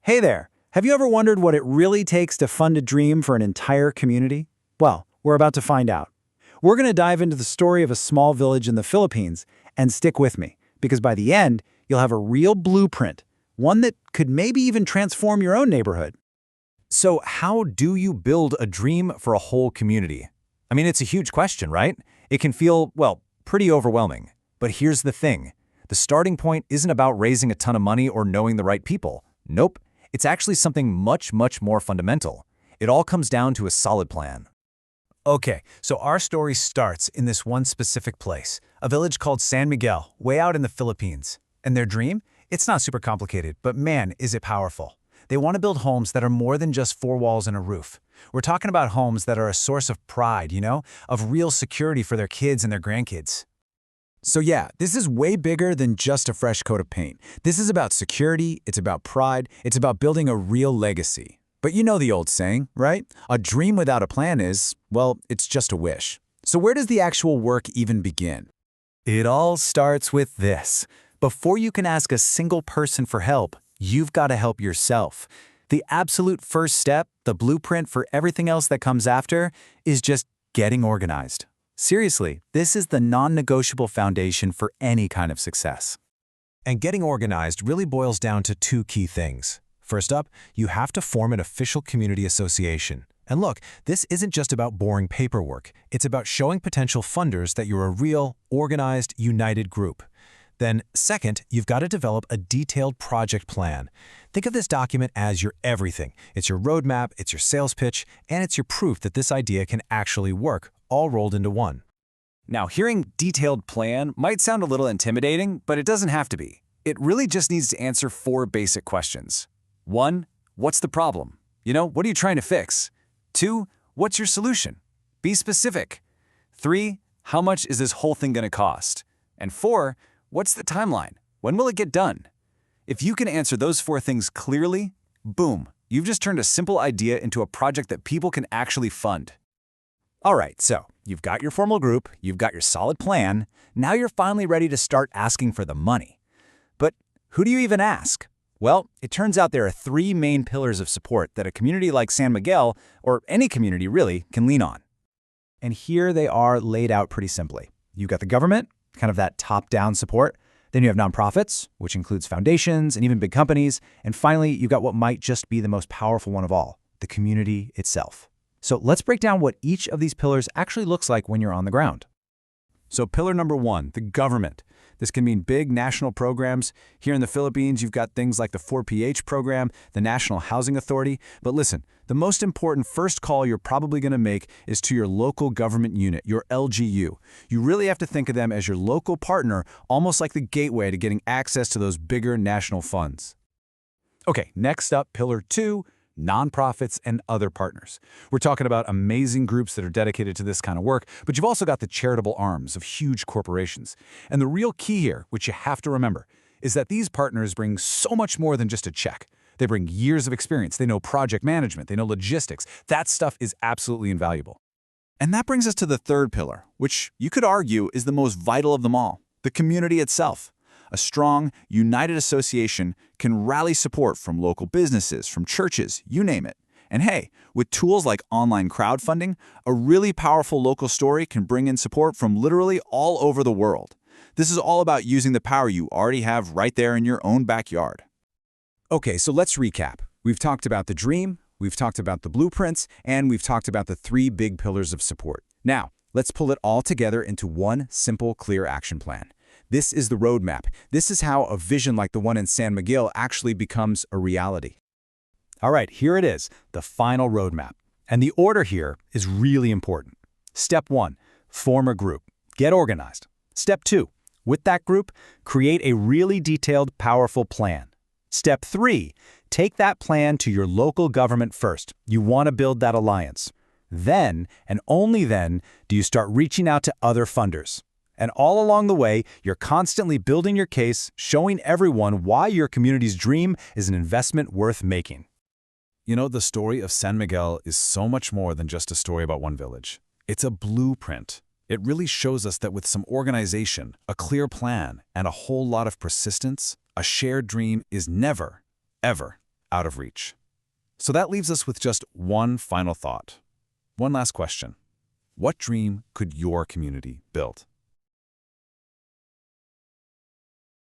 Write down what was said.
Hey there! Have you ever wondered what it really takes to fund a dream for an entire community? Well, we're about to find out. We're going to dive into the story of a small village in the Philippines, and stick with me, because by the end, you'll have a real blueprint, one that could maybe even transform your own neighborhood. So how do you build a dream for a whole community? I mean, it's a huge question, right? It can feel, well, pretty overwhelming. But here's the thing. The starting point isn't about raising a ton of money or knowing the right people. Nope. It's actually something much more fundamental. It all comes down to a solid plan. Okay, so our story starts in this one specific place, a village called San Miguel, way out in the Philippines. And their dream? It's not super complicated, but man, is it powerful. They want to build homes that are more than just four walls and a roof. We're talking about homes that are a source of pride, of real security for their kids and their grandkids. So yeah, this is way bigger than just a fresh coat of paint. This is about security, it's about pride, it's about building a real legacy. But you know the old saying, right? A dream without a plan is, well, it's just a wish. So where does the actual work even begin? It all starts with this. Before you can ask a single person for help, you've got to help yourself. The absolute first step, the blueprint for everything else that comes after, is just getting organized. Seriously, this is the non-negotiable foundation for any kind of success. And getting organized really boils down to two key things. First up, you have to form an official community association. And look, this isn't just about boring paperwork. It's about showing potential funders that you're a real, organized, united group. Then, second, you've got to develop a detailed project plan. Think of this document as your everything. It's your roadmap, it's your sales pitch, and it's your proof that this idea can actually work, all rolled into one. Now, hearing detailed plan might sound a little intimidating, but it doesn't have to be. It really just needs to answer four basic questions. 1, what's the problem? What are you trying to fix? 2, what's your solution? Be specific. 3, how much is this whole thing going to cost? And 4, what's the timeline? When will it get done? If you can answer those four things clearly, boom, you've just turned a simple idea into a project that people can actually fund. All right, so you've got your formal group, you've got your solid plan, now you're finally ready to start asking for the money. But who do you even ask? Well, it turns out there are 3 main pillars of support that a community like San Miguel, or any community really, can lean on. And here they are laid out pretty simply. You've got the government, kind of that top-down support. Then you have nonprofits, which includes foundations and even big companies. And finally, you've got what might just be the most powerful one of all, the community itself. So let's break down what each of these pillars actually looks like when you're on the ground. So pillar number 1, the government. This can mean big national programs. Here in the Philippines, you've got things like the 4PH program, the National Housing Authority. But listen, the most important first call you're probably going to make is to your local government unit, your LGU. You really have to think of them as your local partner, almost like the gateway to getting access to those bigger national funds. Okay, next up, pillar 2, nonprofits and other partners. We're talking about amazing groups that are dedicated to this kind of work, but you've also got the charitable arms of huge corporations. And the real key here, which you have to remember, is that these partners bring so much more than just a check. They bring years of experience. They know project management. They know logistics. That stuff is absolutely invaluable. And that brings us to the third pillar, which you could argue is the most vital of them all, the community itself. A strong, united association can rally support from local businesses, from churches, you name it. And hey, with tools like online crowdfunding, a really powerful local story can bring in support from literally all over the world. This is all about using the power you already have right there in your own backyard. Okay, so let's recap. We've talked about the dream, we've talked about the blueprints, and we've talked about the 3 big pillars of support. Now, let's pull it all together into one simple, clear action plan. This is the roadmap. This is how a vision like the one in San Miguel actually becomes a reality. All right, here it is, the final roadmap. And the order here is really important. Step 1, form a group. Get organized. Step 2, with that group, create a really detailed, powerful plan. Step 3, take that plan to your local government first. You want to build that alliance. Then, and only then, do you start reaching out to other funders. And all along the way, you're constantly building your case, showing everyone why your community's dream is an investment worth making. The story of San Miguel is so much more than just a story about one village. It's a blueprint. It really shows us that with some organization, a clear plan, and a whole lot of persistence, a shared dream is never, ever, out of reach. So that leaves us with just one final thought. One last question. What dream could your community build?